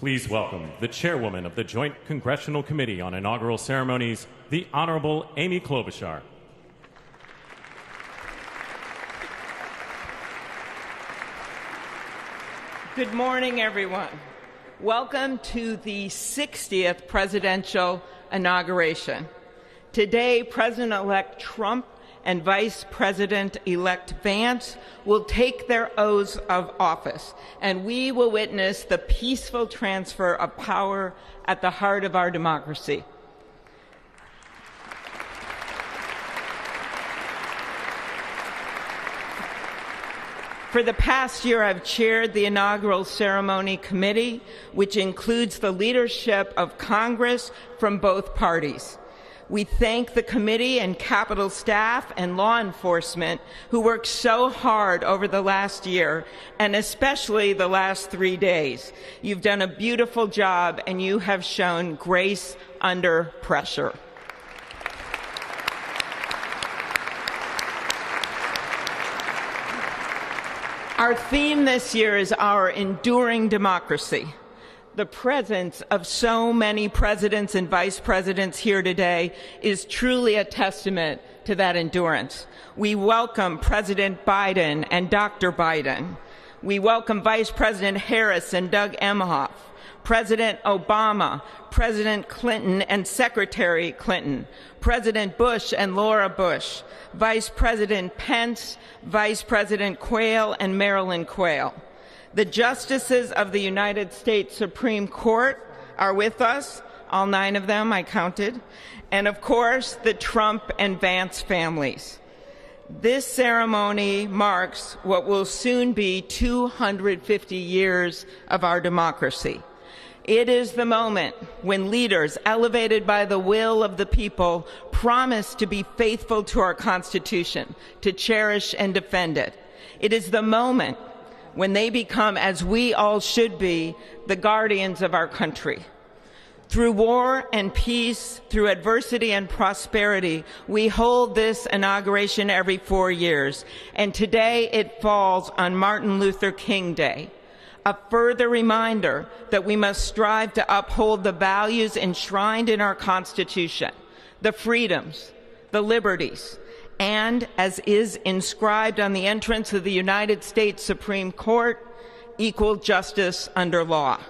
Please welcome the chairwoman of the Joint Congressional Committee on Inaugural Ceremonies, the Honorable Amy Klobuchar. Good morning, everyone. Welcome to the 60th presidential inauguration. Today, President-elect Trump and Vice President-elect Vance will take their oaths of office, and we will witness the peaceful transfer of power at the heart of our democracy. For the past year, I've chaired the inaugural ceremony committee, which includes the leadership of Congress from both parties. We thank the committee and Capitol staff and law enforcement who worked so hard over the last year, and especially the last 3 days. You've done a beautiful job, and you have shown grace under pressure. Our theme this year is our enduring democracy. The presence of so many presidents and vice presidents here today is truly a testament to that endurance. We welcome President Biden and Dr. Biden. We welcome Vice President Harris and Doug Emhoff, President Obama, President Clinton and Secretary Clinton, President Bush and Laura Bush, Vice President Pence, Vice President Quayle and Marilyn Quayle. The justices of the United States Supreme Court are with us, all 9 of them I counted, and of course the Trump and Vance families. This ceremony marks what will soon be 250 years of our democracy. It is the moment when leaders elevated by the will of the people promise to be faithful to our Constitution, to cherish and defend it. It is the moment when they become, as we all should be, the guardians of our country. Through war and peace, through adversity and prosperity, we hold this inauguration every 4 years, and today it falls on Martin Luther King Day. A further reminder that we must strive to uphold the values enshrined in our Constitution, the freedoms, the liberties, and, as is inscribed on the entrance of the United States Supreme Court, equal justice under law.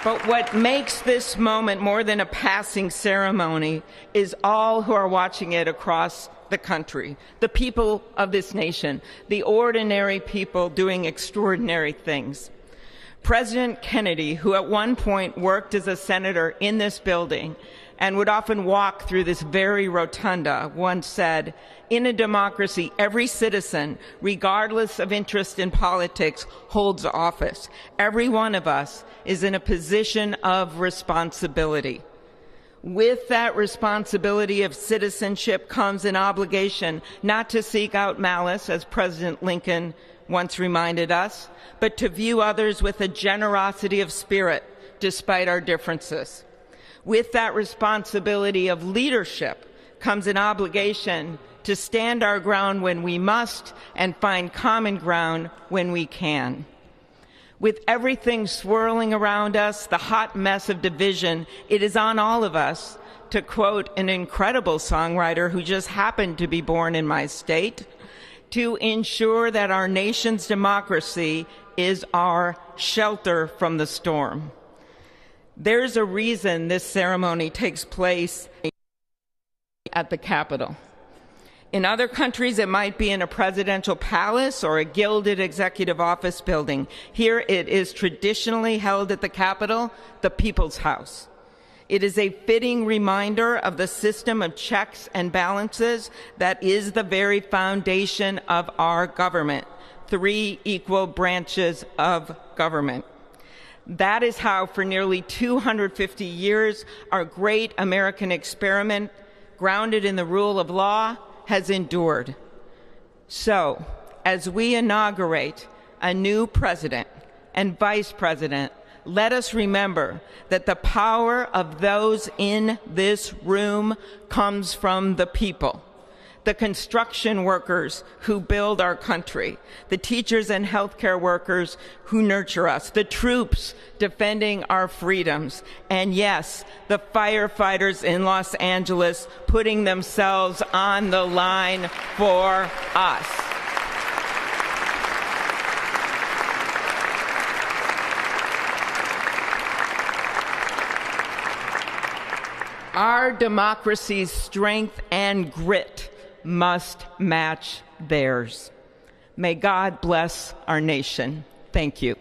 But what makes this moment more than a passing ceremony is all who are watching it across the country, the people of this nation, the ordinary people doing extraordinary things. President Kennedy, who at one point worked as a senator in this building and would often walk through this very rotunda, once said, "In a democracy, every citizen, regardless of interest in politics, holds office. Every one of us is in a position of responsibility." With that responsibility of citizenship comes an obligation not to seek out malice, as President Lincoln once reminded us, but to view others with a generosity of spirit despite our differences. With that responsibility of leadership comes an obligation to stand our ground when we must and find common ground when we can. With everything swirling around us, the hot mess of division, it is on all of us, to quote an incredible songwriter who just happened to be born in my state, to ensure that our nation's democracy is our shelter from the storm. There's a reason this ceremony takes place at the Capitol. In other countries, it might be in a presidential palace or a gilded executive office building. Here it is traditionally held at the Capitol, the People's House. It is a fitting reminder of the system of checks and balances that is the very foundation of our government, 3 equal branches of government. That is how, for nearly 250 years, our great American experiment, grounded in the rule of law, has endured. So, as we inaugurate a new president and vice president, let us remember that the power of those in this room comes from the people. the construction workers who build our country, the teachers and healthcare workers who nurture us, the troops defending our freedoms, and yes, the firefighters in Los Angeles putting themselves on the line for us. Our democracy's strength and grit must match theirs. May God bless our nation. Thank you.